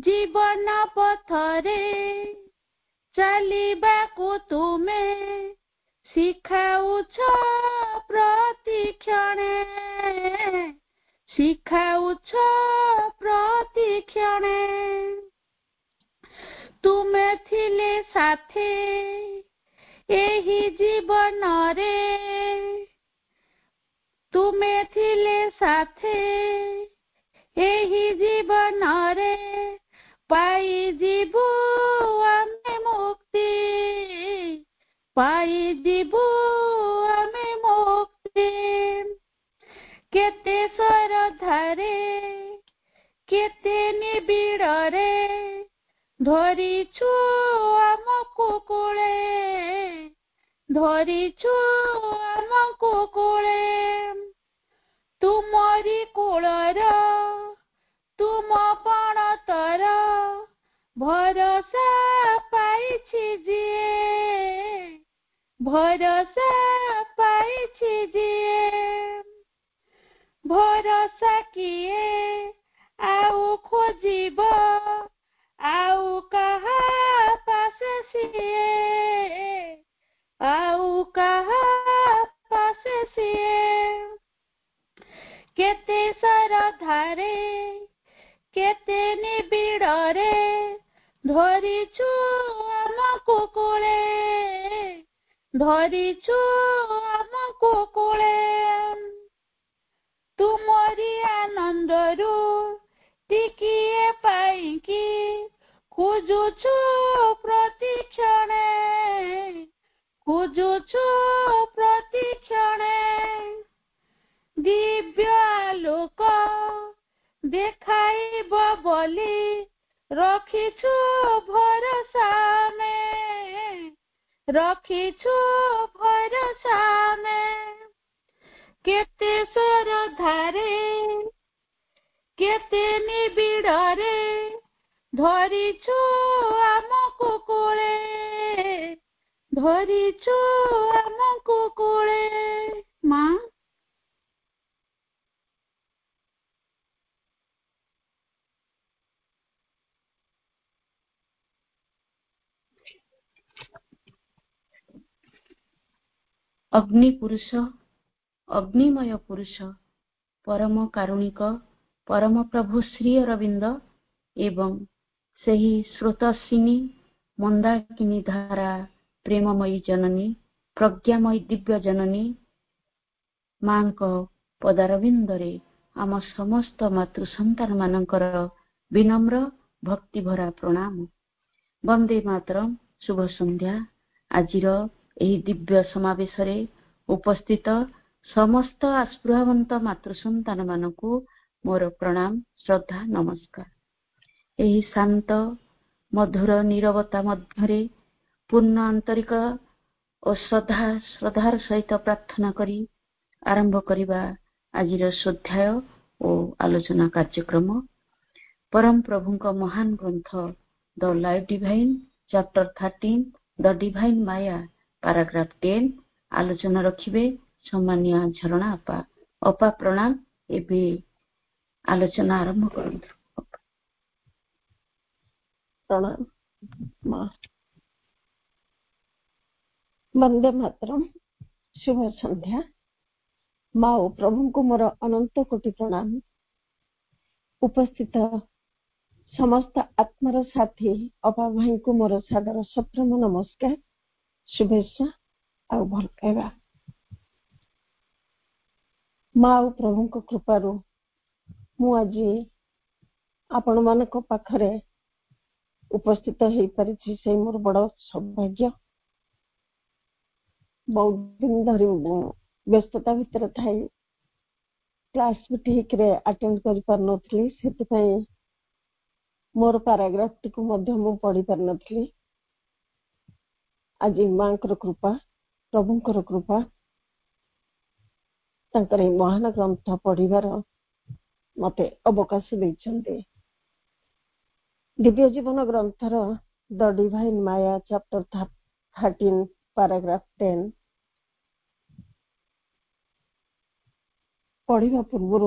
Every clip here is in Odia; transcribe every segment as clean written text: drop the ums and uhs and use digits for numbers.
जीवन पथरे चलिबाकु तुमे शिखाउछ प्रतिक्षणे शिखाउछ प्रतिक्षणे तुमे थिले साथे एही जीवन रे तुमे थिले साथे एही जीवन रे पाई जीवु आमे मुक्ति पाई जीवु आमे मुक्ति केते सरधारे केते निबिड़ रे धरिछु आमको कोले धरिछु आमको कोले तुमरी कोलर तुम पणतर भरोसा पाइछि जिए भरोसा पाइछि जिए भरोसा किए आउ खोजिब आउ कहा पासे सिए आउ कहा पासे सिए केते सरधारे केते निबिड़ रे धरिछु आमको कोले धरिछु आमको कोले तुमरी आनंदरू टिकिए पाइकी खोजुछु प्रतिक्षणे खोजुछु प्रतिक्षणे दिव्य आलोक देखाइब बोली रखिछु भरोसा में रखिछु भरोसा में केते सरधारे केते निबिड़ रे धरिछु आमको कोले धरिछु आमको कोले माँ अग्नि पुरुष अग्निमय पुरुष परम कारुणिक परम प्रभु श्री अरविंद एवं सही स्रोतस्विनी मंदाकिनी धारा प्रेममयी जननी प्रज्ञामयी दिव्य जननी मां को पदारविंदरे आम समस्त मातृ संतान मानकर विनम्र भक्ति भरा प्रणाम। वंदे मातरम। शुभ संध्या। आजिर एही दिव्य समावेश उपस्थित समस्त आस्पृहावंत मातृ संतान मानकु मोर प्रणाम श्रद्धा नमस्कार। एही शांत मधुर नीरवता मध्यरे पूर्ण आंतरिक और श्रद्धार सहित प्रार्थना करी आरंभ करिबा आजिर स्वाध्याय और आलोचना कार्यक्रम। परम प्रभुंक महान ग्रंथ the life divine chapter 13 the Divine Maya paragraph 10 आलोचना रखिबे सम्मानिया झरणा अपा। अपा प्रणाम। एबे आलोचना आरंभ करंतु। प्रणाम मां। वंदे मातरम। शुभ संध्या। माँ और प्रभु को मोर अनंत कोटि प्रणाम। उपस्थित समस्त आत्मार साथी अपा भाई को मोर सादर सप्रेम नमस्कार शुभेच्छा आ भल पाइबा। माँ और प्रभु को कृपारू मु आज आपण मानक पाखरे उपस्थित हो पारिछि से मोर बड़ सौभाग्य। बहुत दिन धरी व्यस्तता भितर थाई क्लास भी ठीक रे अटेंड कर पार नथली सेति मोर पैराग्राफ टिकु मध्य मु पढ़ी पार नथली। आज मांकर कृपा प्रभुंकर कृपा तांकर महान ग्रंथ पढ़िबार मते अवकाश दैछन्ते। दिव्य जीवन ग्रंथर the Divine Maya chapter 13 paragraph 10 पढ़िबा पूर्व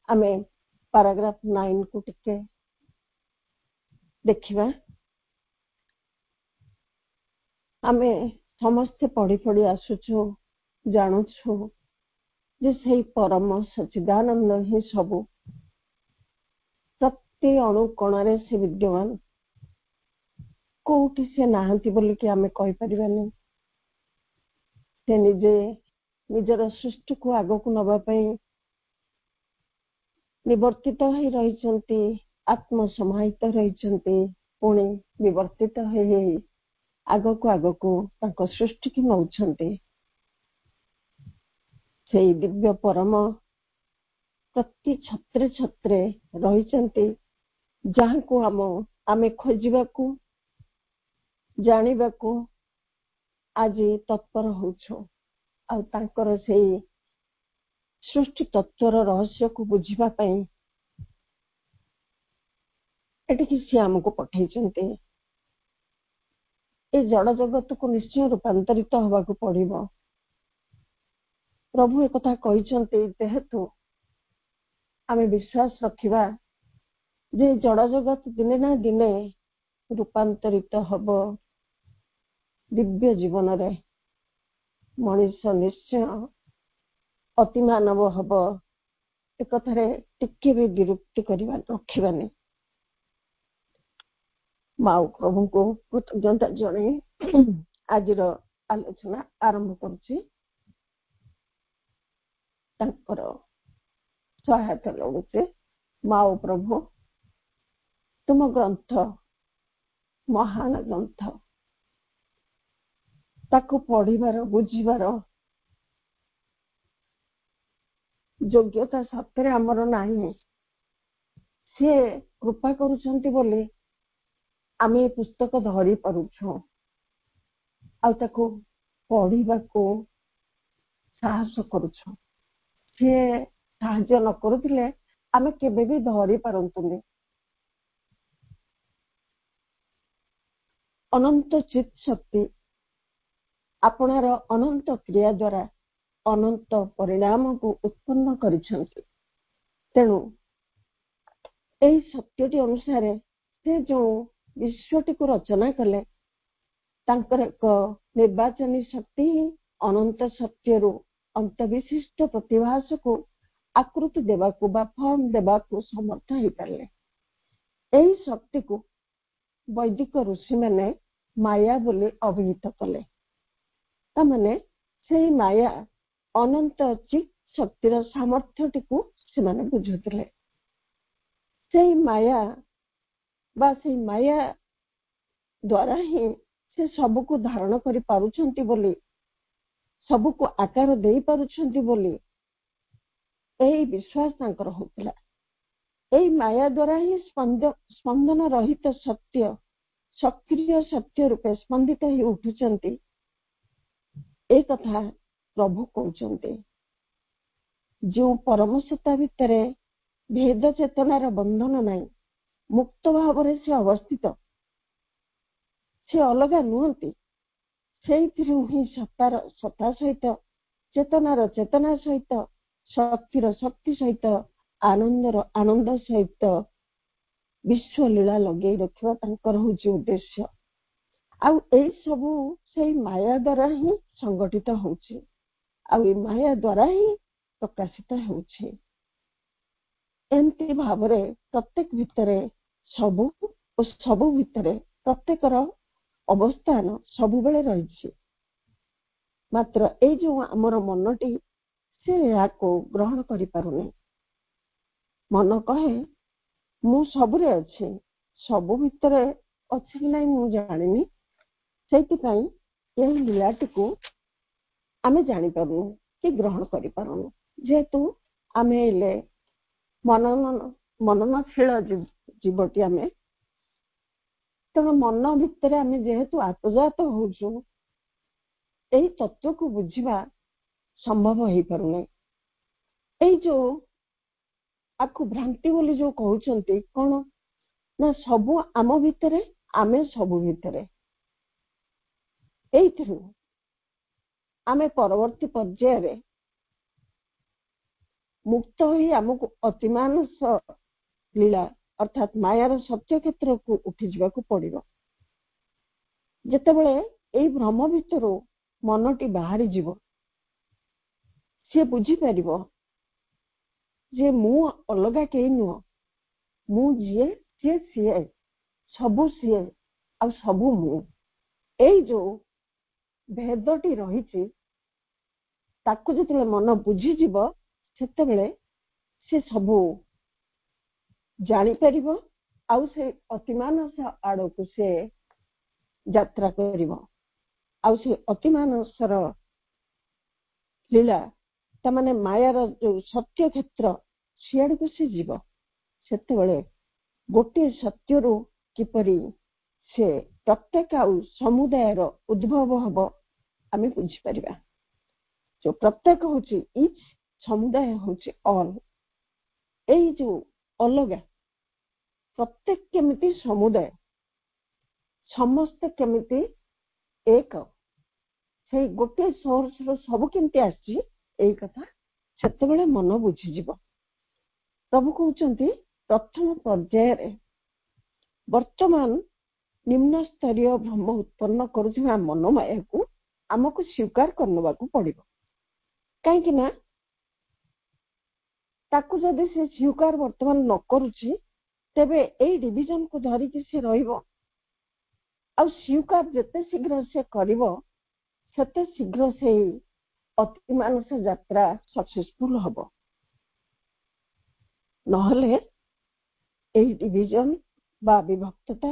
आमे ପାରାଗ୍ରାଫ 9 କୁ ଟିକେ ଦେଖିବା। ଆମେ ସମସ୍ତେ ପଢି ପଢି ଆସୁଛୁ, ଜାଣୁଛୁ ଯେ ସେଇ ପରମ ସଚ୍ଚିଦାନନ୍ଦ ହିଁ ସବୁ, ପ୍ରତି ଅଣୁ କଣାରେ ସେ ବିଦ୍ୟମାନ। କୋଉଠି ସେ ନାହାନ୍ତି ବୋଲିକି ଆମେ କହିପାରିବାନି। ସେ ନିଜେ ନିଜର ସୃଷ୍ଟିକୁ ଆଗକୁ ନବା ପାଇଁ ନିବର୍ତ୍ତିତ ହୋଇ ରହିଛନ୍ତି, ଆତ୍ମସମାହିତ ରହିଛନ୍ତି, ପୁଣି ବିବର୍ତ୍ତିତ ହୋଇ ଆଗକୁ ତାଙ୍କ ସୃଷ୍ଟିକୁ ନଉଛନ୍ତି। ସେଇ ଦିବ୍ୟ ପରମ ପ୍ରତି ଛତ୍ରେ ଛତ୍ରେ ରହିଛନ୍ତି, ଯାହାକୁ ଆମେ ଖୋଜିବାକୁ, ଜାଣିବାକୁ ଆଜି ତତ୍ପର ହଉଛୁ। ଆଉ ତାଙ୍କର ସେଇ ସୃଷ୍ଟି ତତ୍ଵର ରହସ୍ୟକୁ ବୁଝିବା ପାଇଁ ଏଠିକି ସିଏ ଆମକୁ ପଠେଇଛନ୍ତି। ଏ ଜଡ ଜଗତକୁ ନିଶ୍ଚୟ ରୂପାନ୍ତରିତ ହବାକୁ ପଡିବ। ପ୍ରଭୁ ଏକଥା କହିଛନ୍ତି, ଯେହେତୁ ଆମେ ବିଶ୍ୱାସ ରଖିବା ଯେ ଜଡ ଜଗତ ଦିନେ ନା ଦିନେ ରୂପାନ୍ତରିତ ହବ ଦିବ୍ୟ ଜୀବନରେ, ମଣିଷ ନିଶ୍ଚୟ ଅତି ମାନବ ହବ, ଏକଥାରେ ଟିକେ ବି ବିରକ୍ତି ରଖିବାନି। ମାଉ ପ୍ରଭୁଙ୍କୁ କୃତଜ୍ଞତା ଜଣାଇ ଆଜିର ଆଲୋଚନା ଆରମ୍ଭ କରୁଛି। ତାଙ୍କର ସହାୟତା ଲୋଡୁଛି। ମାଉ ପ୍ରଭୁ, ତୁମ ଗ୍ରନ୍ଥ ମହାନ ଗ୍ରନ୍ଥ, ତାକୁ ପଢିବାର, ବୁଝିବାର ଯୋଗ୍ୟତା ସତରେ ଆମର ନାହିଁ। ସେ କୃପା କରୁଛନ୍ତି ବୋଲି ଆମେ ଏ ପୁସ୍ତକ ଧରି ପାରୁଛୁ, ଆଉ ତାକୁ ପଢିବାକୁ ସାହସ କରୁଛୁ। ସିଏ ସାହାଯ୍ୟ ନ କରୁଥିଲେ ଆମେ କେବେ ବି ଧରି ପାରନ୍ତୁନି। ଅନନ୍ତ ଚିତ୍ ଶକ୍ତି ଆପଣାର ଅନନ୍ତ କ୍ରିୟା ଦ୍ୱାରା ଅନନ୍ତ ପରିଣାମକୁ ଉତ୍ପନ୍ନ କରିଛନ୍ତି। ତେଣୁ ଏହି ସତ୍ୟଟି ଅନୁସାରେ ସେ ଯେଉଁ ବିଶ୍ୱଟିକୁ ରଚନା କଲେ, ତାଙ୍କର ଏକ ନିର୍ବାଚନୀ ଶକ୍ତି ହିଁ ଅନନ୍ତ ସତ୍ୟରୁ ଅନ୍ତବିଶିଷ୍ଟ ପ୍ରତିଭାସକୁ ଆକୃତି ଦେବାକୁ ବା ଫର୍ମ ଦେବାକୁ ସମର୍ଥ ହେଇପାରିଲେ। ଏହି ଶକ୍ତିକୁ ବୈଦିକ ଋଷିମାନେ ମାୟା ବୋଲି ଅଭିହିତ କଲେ। ତାମାନେ ସେଇ ମାୟା ଅନନ୍ତ ଚିତ୍ ଶକ୍ତିର ସାମର୍ଥ୍ୟଟିକୁ ସେମାନେ ବୁଝୁଥିଲେ। ସେଇ ମାୟା ବା ସେଇ ମାୟା ଦ୍ୱାରା ହିଁ ସେ ସବୁକୁ ଧାରଣ କରିପାରୁଛନ୍ତି ବୋଲି, ସବୁକୁ ଆକାର ଦେଇ ପାରୁଛନ୍ତି ବୋଲି ଏହି ବିଶ୍ୱାସ ତାଙ୍କର ହଉଥିଲା। ଏହି ମାୟା ଦ୍ୱାରା ହିଁ ସ୍ପନ୍ଦନ ରହିତ ସତ୍ୟ ସକ୍ରିୟ ସତ୍ୟ ରୂପେ ସ୍ପନ୍ଦିତ ହେଇ ଉଠୁଛନ୍ତି। ଏ କଥା ପ୍ରଭୁ କହୁଛନ୍ତି। ଯେଉଁ ପରମ ସତ୍ତା ଭିତରେ ଭେଦ ଚେତନାର ବନ୍ଧନ ନାହିଁ, ମୁକ୍ତ ଭାବରେ ସେ ଅବସ୍ଥିତ, ସେ ଅଲଗା ନୁହନ୍ତି। ସେଇଥିରୁ ହିଁ ସତ୍ତାର ସତ୍ତା ସହିତ, ଚେତନାର ଚେତନା ସହିତ, ଶକ୍ତିର ଶକ୍ତି ସହିତ, ଆନନ୍ଦର ଆନନ୍ଦ ସହିତ ବିଶ୍ୱ ଲୀଳା ଲଗେଇ ରଖିବା ତାଙ୍କର ହଉଛି ଉଦ୍ଦେଶ୍ୟ। ଆଉ ଏଇ ସବୁ ସେଇ ମାୟା ଦ୍ୱାରା ହିଁ ସଂଗଠିତ ହଉଛି, ଆଉ ଏଇ ମାୟା ଦ୍ୱାରା ହିଁ ପ୍ରକାଶିତ ହେଉଛି। ଏମିତି ଭାବରେ ପ୍ରତ୍ୟେକ ଭିତରେ ସବୁ ଓ ସବୁ ଭିତରେ ପ୍ରତ୍ୟେକର ଅବସ୍ଥାନ ସବୁବେଳେ ରହିଛି। ମାତ୍ର ଏଇ ଯୋଉ ଆମର ମନଟି, ସେ ଏହାକୁ ଗ୍ରହଣ କରିପାରୁନି। ମନ କହେ ମୁଁ ସବୁରେ ଅଛି, ସବୁ ଭିତରେ ଅଛି କି ନାହିଁ ମୁଁ ଜାଣିନି, ସେଇଥିପାଇଁ ଏହି ଲୀଳାଟିକୁ ଆମେ ଜାଣିପାରୁନୁ କି ଗ୍ରହଣ କରିପାରୁନୁ। ଯେହେତୁ ଆମେ ଏଲେ ମନନଶୀଳ ଜୀବଟି ଆମେ, ତେଣୁ ମନ ଭିତରେ ଆମେ ଯେହେତୁ ଆତଜାତ ହଉଛୁ, ଏହି ତତ୍ଵକୁ ବୁଝିବା ସମ୍ଭବ ହେଇପାରୁନି। ଏଇ ଯୋଉ ଆକୁ ଭ୍ରାନ୍ତି ବୋଲି ଯୋଉ କହୁଛନ୍ତି, କଣ ନା ସବୁ ଆମ ଭିତରେ, ଆମେ ସବୁ ଭିତରେ। ଏଇଥିରୁ ଆମେ ପରବର୍ତ୍ତୀ ପର୍ଯ୍ୟାୟରେ ମୁକ୍ତ ହୋଇ ଆମକୁ ଅତିମାନସ ଲୀଳା ଅର୍ଥାତ୍ ମାୟାର ସତ୍ୟ କ୍ଷେତ୍ରକୁ ଉଠି ଯିବାକୁ ପଡିବ। ଯେତେବେଳେ ଏଇ ଭ୍ରମ ଭିତରୁ ମନଟି ବାହାରି ଯିବ, ସିଏ ବୁଝିପାରିବ ଯେ ମୁଁ ଅଲଗା କେହି ନୁହଁ, ମୁଁ ଯିଏ ସିଏ ସିଏ, ସବୁ ସିଏ ଆଉ ସବୁ ମୁଁ। ଏଇ ଯୋଉ ଭେଦଟି ରହିଛି ତାକୁ ଯେତେବେଳେ ମନ ବୁଝିଯିବ ସେତେବେଳେ ସେ ସବୁ ଜାଣିପାରିବ ଆଉ ସେ ଅତିମାନସ ଆଡକୁ ସେ ଯାତ୍ରା କରିବ। ଆଉ ସେ ଅତିମାନସର ଲୀଳା ତାମାନେ ମାୟାର ଯୋଉ ସତ୍ୟ କ୍ଷେତ୍ର ସିଆଡକୁ ସେ ଯିବ। ସେତେବେଳେ ଗୋଟିଏ ସତ୍ୟରୁ କିପରି ସେ ପ୍ରତ୍ୟେକ ଆଉ ସମୁଦାୟର ଉଦ୍ଭବ ହବ ଆମେ ବୁଝିପାରିବା। ଯୋଉ ପ୍ରତ୍ୟେକ ହଉଛି ଇଚ୍, ସମୁଦାୟ ହଉଛି ଅଲ୍। ଏଇ ଯୋଉ ଅଲଗା, ପ୍ରତ୍ୟେକ କେମିତି ସମୁଦାୟ, ସମସ୍ତେ କେମିତି ଏକ, ସେଇ ଗୋଟିଏ ସୋର୍ସରୁ ସବୁ କେମିତି ଆସିଛି ଏଇ କଥା ସେତେବେଳେ ମନ ବୁଝିଯିବ। ପ୍ରଭୁ କହୁଛନ୍ତି ପ୍ରଥମ ପର୍ଯ୍ୟାୟରେ ବର୍ତ୍ତମାନ ନିମ୍ନ ସ୍ତରୀୟ ଭ୍ରମ ଉତ୍ପନ୍ନ କରୁଥିବା ମନୋମାୟାକୁ ଆମକୁ ସ୍ୱୀକାର କରିନେବାକୁ ପଡିବ। କାହିଁକି ନା ତାକୁ ଯଦି ସେ ସ୍ୱୀକାର ବର୍ତ୍ତମାନ ନ କରୁଛି ତେବେ ଏଇ ଡିଭିଜନକୁ ଧରିକି ସେ ରହିବ। ଆଉ ସ୍ୱୀକାର ଯେତେ ଶୀଘ୍ର ସେ କରିବ ସେତେ ଶୀଘ୍ର ସେଇ ଅତିମାନସ ଯାତ୍ରା ସକ୍ସେସଫୁଲ ହବ। ନହେଲେ ଏଇ ଡିଭିଜନ ବା ବିଭକ୍ତତା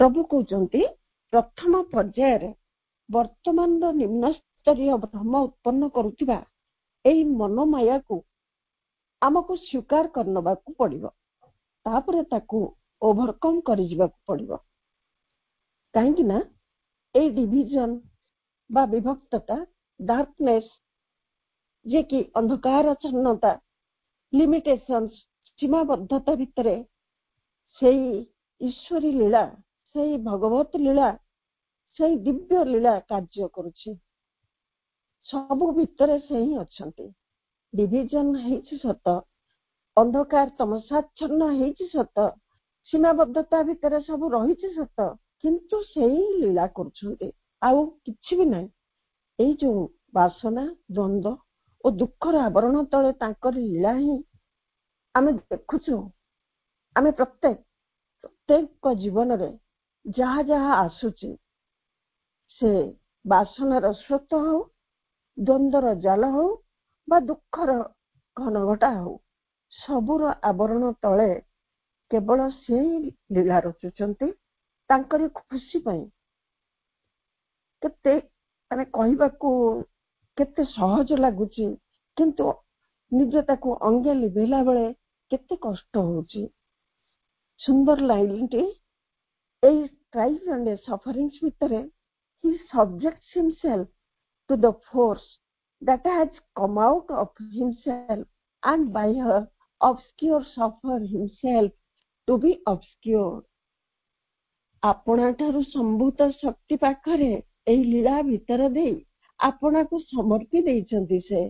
ପ୍ରଭୁ କହୁଛନ୍ତି ପ୍ରଥମ ପର୍ଯ୍ୟାୟରେ ବର୍ତ୍ତମାନର ନିମ୍ନ ସ୍ତରୀୟ ଭ୍ରମ ଉତ୍ପନ୍ନ କରୁଥିବା ଏଇ ମନୋମାୟାକୁ ଆମକୁ ସ୍ୱୀକାର କରିନେବାକୁ ପଡିବ। ତାପରେ ତାକୁ ଓଭରକମ୍ କରିଯିବାକୁ ପଡିବ। କାହିଁକି ନା ଏଇ ଡିଭିଜନ ବା ବିଭକ୍ତତା, ଡାର୍କନେସ୍, ଯେ କି ଅନ୍ଧକାରାଚ୍ଛନ୍ନତା, ଲିମିଟେସନ୍ସ, ସୀମାବଦ୍ଧତା ଭିତରେ ସେଇ ଈଶ୍ୱରୀ ଲୀଳା, ସେଇ ଭଗବତ ଲୀଳା, ସେଇ ଦିବ୍ୟ ଲୀଳା କାର୍ଯ୍ୟ କରୁଛି। ସବୁ ଭିତରେ ସେ ହିଁ ଅଛନ୍ତି। ଡିଭିଜନ ହେଇଛି ସତ, ଅନ୍ଧକାର ତମସାଚ୍ଛନ୍ନ ହେଇଛି ସତ, ସୀମାବଦ୍ଧତା ଭିତରେ ସବୁ ରହିଛି ସତ, କିନ୍ତୁ ସେଇ ଲୀଳା କରୁଛନ୍ତି, ଆଉ କିଛି ବି ନାହିଁ। ଏଇ ଯୋଉ ବାସନା, ଦ୍ୱନ୍ଦ୍ୱ ଓ ଦୁଃଖର ଆବରଣ ତଳେ ତାଙ୍କର ଲୀଳା ହିଁ ଆମେ ଦେଖୁଛୁ। ଆମେ ପ୍ରତ୍ୟେକ ଜୀବନରେ ଯାହା ଯାହା ଆସୁଛି, ସେ ବାସନାର ସ୍ରୋତ ହଉ, ଦ୍ୱନ୍ଦ୍ୱର ଜାଲ ହଉ ବା ଦୁଃଖର ଘନଘଟା ହଉ, ସବୁର ଆବରଣ ତଳେ କେବଳ ସେଇ ଲୀଳା ରଚୁଛନ୍ତି ତାଙ୍କରି ଖୁସି ପାଇଁ। କେତେ ମାନେ କହିବାକୁ କେତେ ସହଜ ଲାଗୁଛି, କିନ୍ତୁ ନିଜେ ତାକୁ ଅଙ୍ଗେ ଲିଭେଇଲା ବେଳେ କେତେ କଷ୍ଟ ହଉଛି। ସୁନ୍ଦର ଲାଇନଟି, ଏଇ strife and sufferings ଭିତରେ he subjects himself to the force that has come out of himself and by her obscure suffer himself to be obscure। ଆପଣା ଠାରୁ ସମ୍ଭୂତ ଶକ୍ତି ପାଖରେ ଏଇ ଲୀଳା ଭିତର ଦେଇ ଆପଣାକୁ ସମର୍ପି ଦେଇଛନ୍ତି। ସେ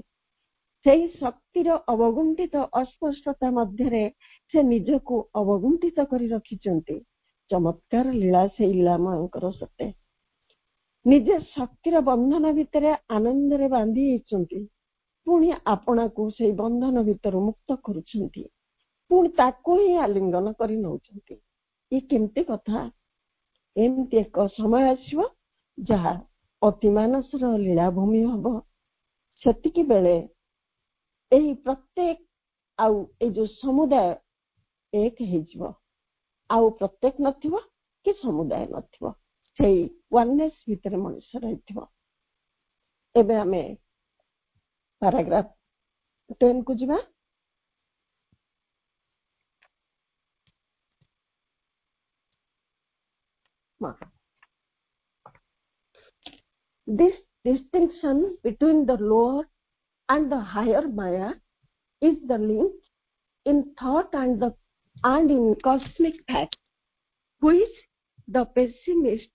ସେଇ ଶକ୍ତିର ଅବଗୁଣ୍ଠିତ ଅସ୍ପଷ୍ଟତା ମଧ୍ୟରେ ସେ ନିଜକୁ ଅବଗୁଣ୍ଠିତ କରି ରଖିଛନ୍ତି। ଚମତ୍କାର ଲୀଳା ସେଇ ଲୀଳାମୟଙ୍କର ସତେ। ନିଜେ ଶକ୍ତିର ବନ୍ଧନ ଭିତରେ ଆନନ୍ଦରେ ବାନ୍ଧି ହେଇଛନ୍ତି, ପୁଣି ଆପଣାକୁ ସେଇ ବନ୍ଧନ ଭିତରୁ ମୁକ୍ତ କରୁଛନ୍ତି, ପୁଣି ତାକୁ ହିଁ ଆଲିଙ୍ଗନ କରି ନେଉଛନ୍ତି। ଏ କେମିତି କଥା? ଏମିତି ଏକ ସମୟ ଆସିବ ଯାହା ଅତିମାନସର ଲୀଳାଭୂମି ହବ। ସେତିକି ବେଳେ ଏହି ପ୍ରତ୍ୟେକ ଆଉ ଏଇ ଯୋଉ ସମୁଦାୟ ଏକ ହେଇଯିବ। ଆଉ ପ୍ରତ୍ୟେକ ନଥିବ କି ସମୁଦାୟ ନଥିବ, ସେଇ ୱାନନେସ୍ ଭିତରେ ମଣିଷ ରହିଥିବ। ଏବେ ଆମେ ପାରାଗ୍ରାଫ 10 କୁ ଯିବା। This distinction between the lower and the higher Maya is the link in thought and in cosmic fact, which the pessimist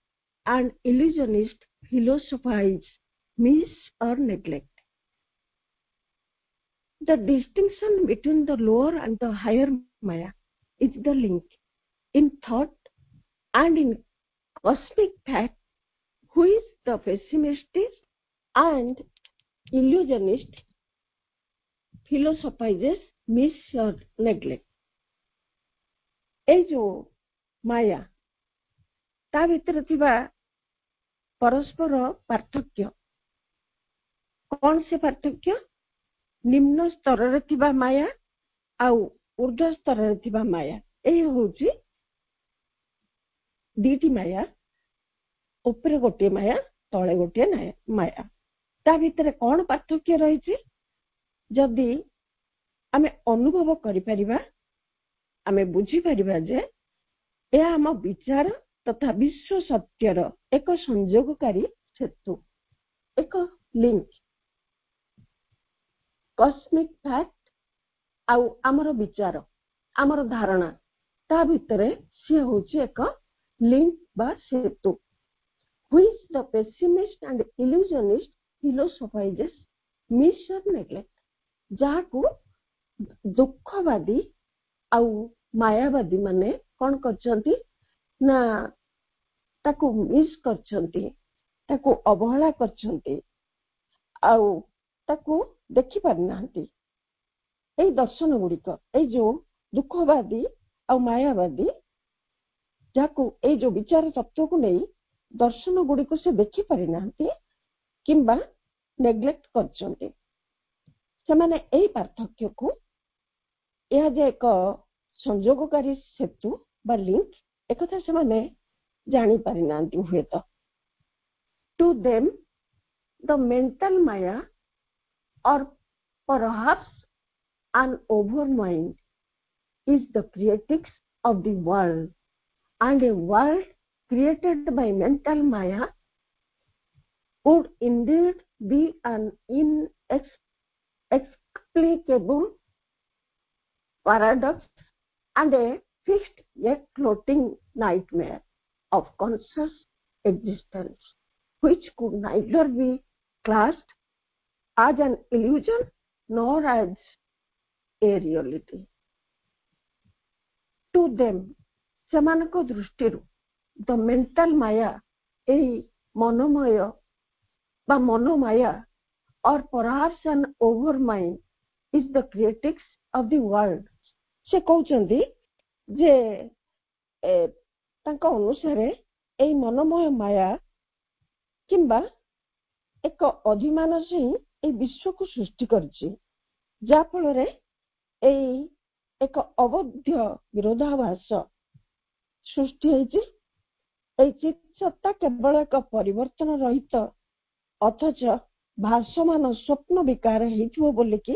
and illusionist philosophize, miss or neglect. The distinction between the lower and the higher Maya is the link in thought and in cosmic fact, which the pessimist and illusionist philosophizes, miss or neglect. এই ଯୋଉ ମାୟା ତା ଭିତରେ ଥିବା ପରସ୍ପର ପାର୍ଥକ୍ୟ କଣ? ସେ ପାର୍ଥକ୍ୟ ନିମ୍ନ ସ୍ତରରେ ଥିବା ମାୟା ଆଉ ଊର୍ଦ୍ଧ୍ୱ ସ୍ତରରେ ଥିବା ମାୟା। ଏହି ହଉଛି ଦିଟି ମାୟା, ଉପରେ ଗୋଟିଏ ମାୟା, ତଳେ ଗୋଟିଏ ମାୟା। ତା ଭିତରେ କଣ ପାର୍ଥକ୍ୟ ରହିଛି? ଯଦି ଆମେ ଅନୁଭବ କରିପାରିବା, ଆମେ ବୁଝିପାରିବା ଯେ ଏହା ଆମ ବିଚାର ତଥା ବିଶ୍ୱ ସତ୍ୟର ଏକ ସଂଯୋଗକାରୀ ସେତୁ, ଏକ ଲିଙ୍କ। କସ୍ମିକ ଫ୍ୟାକ୍ଟ ଆଉ ଆମର ବିଚାର, ଆମର ଧାରଣା, ତା ଭିତରେ ସିଏ ହଉଛି ଏକ ଲିଙ୍କ ବା ସେତୁ। which the pessimist and illusionist philosophizes, miss or neglect, ଯାହାକୁ ଦୁଃଖବାଦୀ ଆଉ ମାୟାବାଦୀ ମାନେ କଣ କରିଛନ୍ତି ନା ତାକୁ ମିସ୍ କରିଛନ୍ତି, ତାକୁ ଅବହେଳା କରିଛନ୍ତି ଆଉ ତାକୁ ଦେଖି ପାରିନାହାନ୍ତି। ଏଇ ଦର୍ଶନ ଗୁଡିକ, ଏଇ ଯୋଉ ଦୁଃଖବାଦୀ ଆଉ ମାୟାବାଦୀ ଯାହାକୁ ଏଇ ଯୋଉ ବିଚାର ତତ୍ତ୍ୱକୁ ନେଇ ଦର୍ଶନ ଗୁଡିକୁ ସେ ଦେଖି ପାରିନାହାନ୍ତି କିମ୍ବା ନେଗ୍ଲେକ୍ଟ କରିଛନ୍ତି। ସେମାନେ ଏହି ପାର୍ଥକ୍ୟକୁ, ଏହା ଯେ ଏକ ସଂଯୋଗକାରୀ ସେତୁ ବା ଲିଙ୍କ, ଏକଥା ସେମାନେ ଜାଣିପାରିନାହାନ୍ତି ହୁଏତ। Two them the mental Maya or perhaps an overmind is the creatrix of the world, and a world created by mental maya would indeed be an inexplicable paradox and a fixed yet floating nightmare of conscious existence, which could neither be classed as an illusion nor as a reality. To them, ସେମାନଙ୍କ ଦୃଷ୍ଟିରୁ the mental maya, ଏହି ମନୋମୟ ବା ମନୋମାୟା or perhaps an overmind is the creatrix of the world. ସେ କହୁଛନ୍ତି ଯେ ତାଙ୍କ ଅନୁସାରେ ଏହି ମନୋମୟ ମାୟା କିମ୍ବା ଏକ ଅଧିମାନସ ହିଁ এই ବିଶ୍ୱକୁ ସୃଷ୍ଟି କରିଛି, ଯାହା ଫଳରେ ଏଇ ଏକ ଅବଧ୍ୟ ବିରୋଧାଭାସ ସୃଷ୍ଟି ହେଇଛି। এই ଚିତ୍ ସତ୍ତା କେବଳ ଏକ ପରିବର୍ତ୍ତନ ରହିତ ଅଥଚ ଭାସମାନ ସ୍ୱପ୍ନ ବିକାର ହେଇଥିବ ବୋଲିକି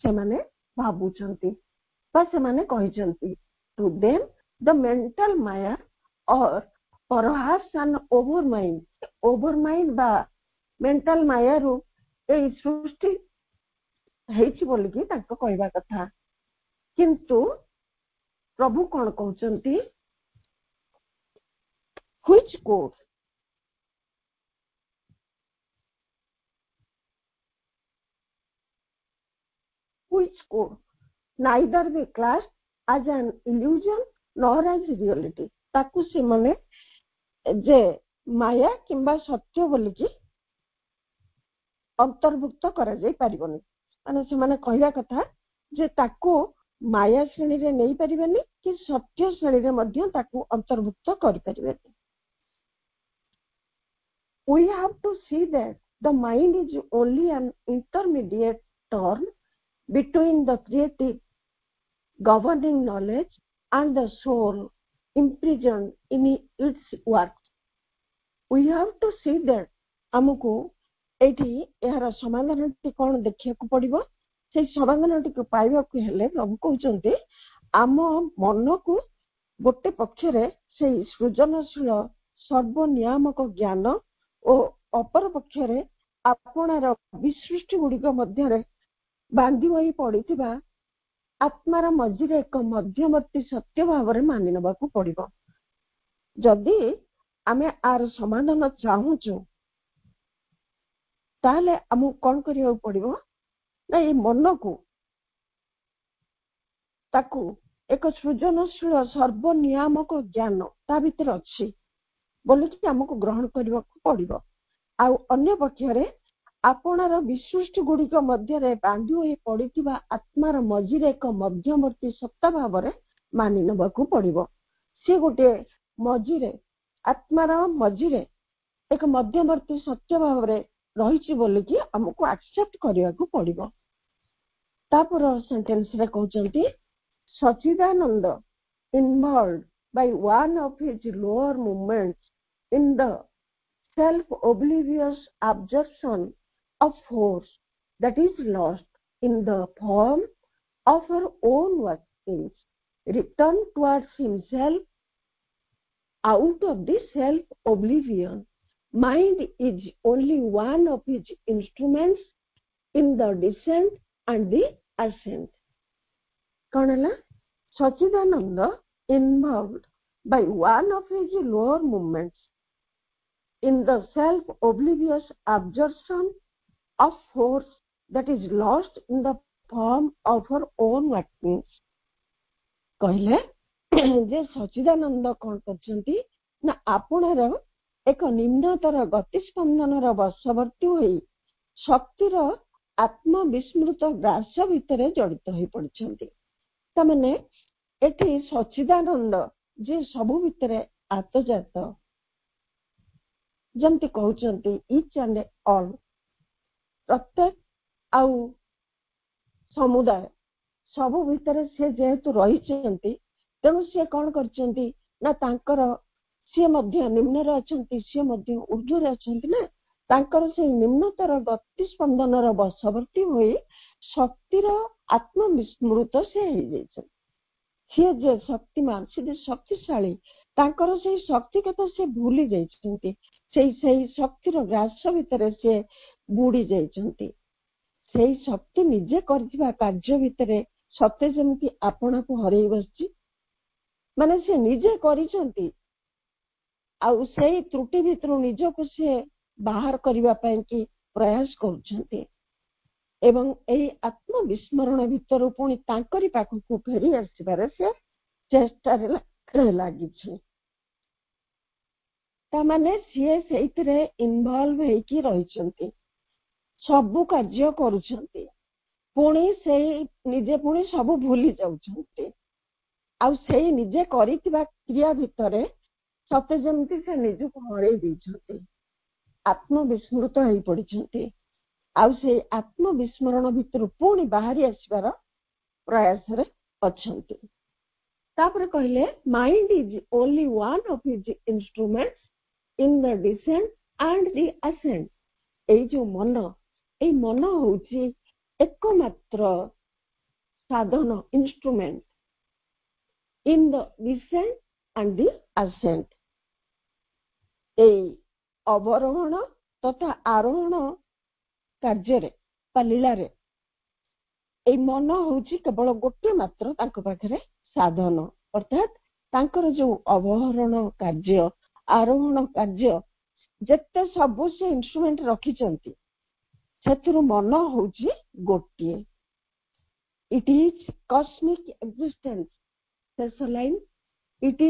ସେମାନେ ଭାବୁଛନ୍ତି ବା ସେମାନେ କହିଛନ୍ତି। Two them the mental Maya or perhaps an overmind, overmind ବା ମେଣ୍ଟାଲ ମାୟାରୁ ଏଇ ସୃଷ୍ଟି ହେଇଛି ବୋଲିକି ତାଙ୍କ କହିବା କଥା। କିନ୍ତୁ ପ୍ରଭୁ କଣ କହୁଛନ୍ତି? which could neither be classed as an illusion nor as reality, ତାକୁ ସେମାନେ ଯେ ମାୟା କିମ୍ବା ସତ୍ୟ ବୋଲିକି ଅନ୍ତର୍ଭୁକ୍ତ କରାଯାଇ ପାରିବନି। ମାନେ ସେମାନେ କହିବା କଥା ଯେ ତାକୁ ମାୟା ଶ୍ରେଣୀରେ ନେଇପାରିବେନି କି ସତ୍ୟ ଶ୍ରେଣୀରେ ମଧ୍ୟ ତାକୁ ଅନ୍ତର୍ଭୁକ୍ତ କରିପାରିବେନି। We have to see that the mind is only an intermediate term between the creative governing knowledge and the soul imprisoned in its work. We have to see that ଆମକୁ ଏଇଠି ଏହାର ସମାଧାନଟି କଣ ଦେଖିବାକୁ ପଡିବ। ସେଇ ସମାଧାନଟିକୁ ପାଇବାକୁ ହେଲେ ପ୍ରଭୁ କହୁଛନ୍ତି ଆମ ମନକୁ ଗୋଟେ ପକ୍ଷରେ ସେଇ ସୃଜନଶୀଳ ସର୍ବନିୟାମକ ଜ୍ଞାନ ଓ ଅପର ପକ୍ଷରେ ଆପଣାର ବିସୃଷ୍ଟି ଗୁଡିକ ମଧ୍ୟରେ ବାନ୍ଧି ହୋଇ ପଡିଥିବା ଆତ୍ମାର ମଝିରେ ଏକ ମଧ୍ୟବର୍ତ୍ତୀ ସତ୍ୟ ଭାବରେ ମାନି ନେବାକୁ ପଡିବ। ଯଦି ଆମେ ଆର ସମାଧାନ ଚାହୁଁଛୁ ତାହେଲେ ଆମକୁ କଣ କରିବାକୁ ପଡିବ ନା ଏଇ ମନକୁ ତାକୁ ଏକ ସୃଜନଶୀଳ ସର୍ବନିୟାମକ ଜ୍ଞାନ ତା ଭିତରେ ଅଛି ବୋଲିକି ଆମକୁ ଗ୍ରହଣ କରିବାକୁ ପଡିବ। ଆଉ ଅନ୍ୟ ପକ୍ଷରେ ଆପଣାର ବିସୃଷ୍ଟି ଗୁଡିକ ମଧ୍ୟରେ ବାନ୍ଧି ହୋଇ ପଡିଥିବା ଆତ୍ମାର ମଝିରେ ଏକ ମଧ୍ୟବର୍ତ୍ତୀ ସତ୍ତା ଭାବରେ ମାନି ନେବାକୁ ପଡିବ। ସେ ଗୋଟିଏ ମଝିରେ ଆତ୍ମାର ମଝିରେ ଏକ ମଧ୍ୟବର୍ତ୍ତୀ ସତ୍ୟ ଭାବରେ ରହିଛି ବୋଲିକି ଆମକୁ ଆକ୍ସେପ୍ଟ କରିବାକୁ ପଡିବ। ତାପର ସେଣ୍ଟେନ୍ସରେ କହୁଛନ୍ତି Sachidananda involved by one of his lower movements in the self-oblivious absorption of force that is lost in the form of her own workings, returned towards himself out of the self-oblivion. Mind is only one of his instruments in the descent and the ascent. कौन है Sachidanand involved by one of his lower movements in the self-oblivious absorption of force that is lost in the form of her own workings. कहले जे सचिदानंद कौन करछंती ना आपणर एक निम्नतर गतिस्पंदनर बशवर्ती होई शक्तिर आत्मविस्मृत ग्रास भितर जड़ित हो पड़छंती। तमाने एठी सचिदानंद जे सबु भितर आत्मजात जमती कहउचंती इच एंड ऑल प्रत्येक आउ समुदाय सबु भितर से जेहेतु रहिचंती तेणु से कौन करचंती ना तांकर सी मध्य निम्न अछंती सी मध्य ऊर्ध्व अछंती ना तांकर से निम्नतर गतिस्पंदनर बशवर्ती होई शक्तिर आत्मविस्मृत से हो जाइछन। सी जे शक्तिमान सी शक्तिशाली तांकर से शक्ति के तो से भूली जाइछंती से शक्तिर ग्रास भितर से बुड़ी जाइछंती। से शक्ति निजे करथिबा कार्य भितर सत्य जेमती आपना को हरई बसची माने से निजे करिसंती आउ से त्रुटि भितर निजको से बाहर करबा पई कि प्रयास करूछंती एवं एई आत्मविस्मरण भितर पुणी तांकरी पाखकु फेरी आसीबार से चेष्टा लागिछि। तामाने सीए सेइतरे इन्वॉल्व हेकी रहिसंती सबु कार्य करूछंती पुणी से निजे पुणी सबु भूली जाउछंती आउ से निजे करितिबा क्रिया भितरे सत्य जेमती से निजको हरई दैछंती आत्मविस्मृत हो पड़िछंती आउ से आत्मविस्मरण भितर पुणी बाहरी आसीबार प्रयास रे अछंती। तापर कहले mind is only one of his instruments in the descent and the ascent. एई जो मन होउची एकमात्र साधन instrument in the descent and the ascent. एई अवरोहण तथा आरोहण कार्य लीलारे ए मन होउची केवल गोटे मात्र तांको पाखरे साधन अर्थात तांकर जो अवरोहण कार्य आरोहण कार्य जेते सबु से इंस्ट्रूमेंट रखिचंती सेथुरु मन होउची गोटे। इट इज कॉस्मिक एक्जिस्टेंस शेष line it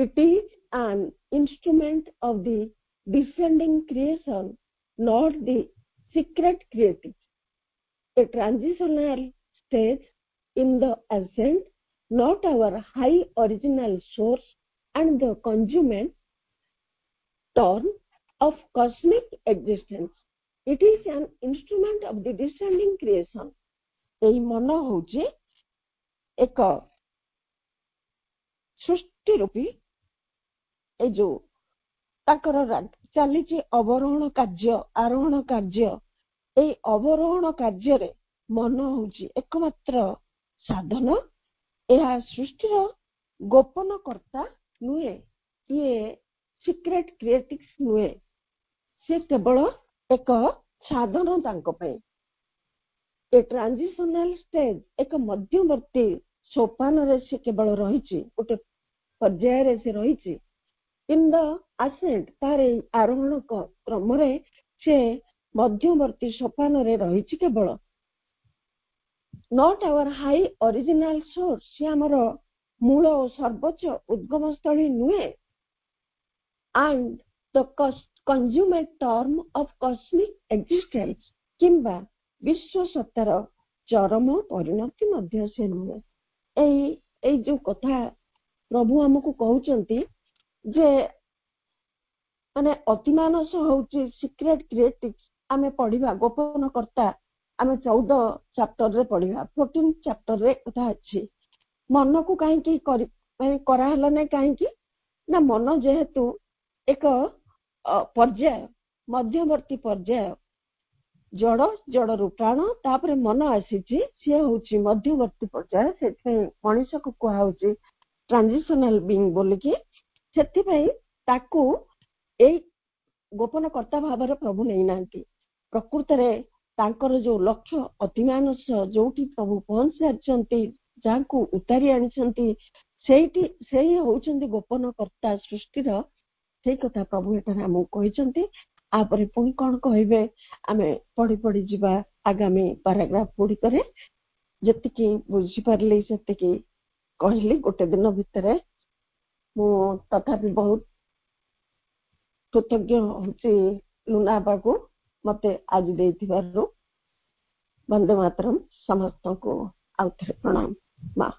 is an instrument of the descending creation, not the secret creative. A transitional stage in the ascent, not our high original source and the consummate turn of cosmic existence. It is an instrument of the descending creation. एई मन होउची एक सृष्टि रूपी ए जो ताकर चली अवरोहण कार्य आरोहण कार्य ए अवरोहण कार्य रे मन होउची एकमात्र साधन। यह सृष्टिर गोपनकर्ता नुहे ये सिक्रेट क्रिएटिक्स नुहे से केवल एक साधन तांको पे ए ट्रांजिशनल स्टेज एक मध्यवर्ती सोपान रे से केवल रही गोटे पर्याय से रही इन द असेंट तार आरोहण क्रम से मध्यवर्ती सोपान रे रही केवल not our high original source से आमर मूल और सर्वोच्च उद्गम स्थली नुहे and the consummate term of cosmic existence किंबा विश्व सत्तार चरम परिणति मध्य से नुहे जो कथा प्रभु हमको कहउचंती जे माने अतिमानस होउची सीक्रेट क्रिएटिक्स आमे पढ़िबा गोपन कर्ता आमे 14 चैप्टर रे पढ़िबा 14 चैप्टर रे कथा अछि मन को काहे की करा हला नै काहे की ना मन जेहेतु एक पर्याय मध्यवर्ती पर्याय जड़ जड़ रु प्राण तापर मन आसीची से होउची मध्यवर्ती पर्याय से मनुष्य को कहा होउची ट्रांजिशनल बीइंग बोली की सेति पई ताकू ए गोपन कर्ता भाव प्रभु नहीं नांती प्रकृत रे तांकर जो लक्ष्य अतिमानस जोठी प्रभु पहुंच सारचंती जांकू उतारी आनिसंती सेठी सेही होउचंती गोपन कर्ता सृष्टिर सेही कथा प्रभु एटा हमहु कहिसंती आपरे पुणी कोन कहबे आमे पढ़ी पढ़ी जिबा आगामी पैराग्राफ गुडी करे जतिकी बुझी परली सेतिकी कहली गोटे दिन भितरे मु तथापि बहुत कृतज्ञ होची लुना बाबू मते आज देथिबारु वंदे मातरम समस्त को आउथरे प्रणाम माँ।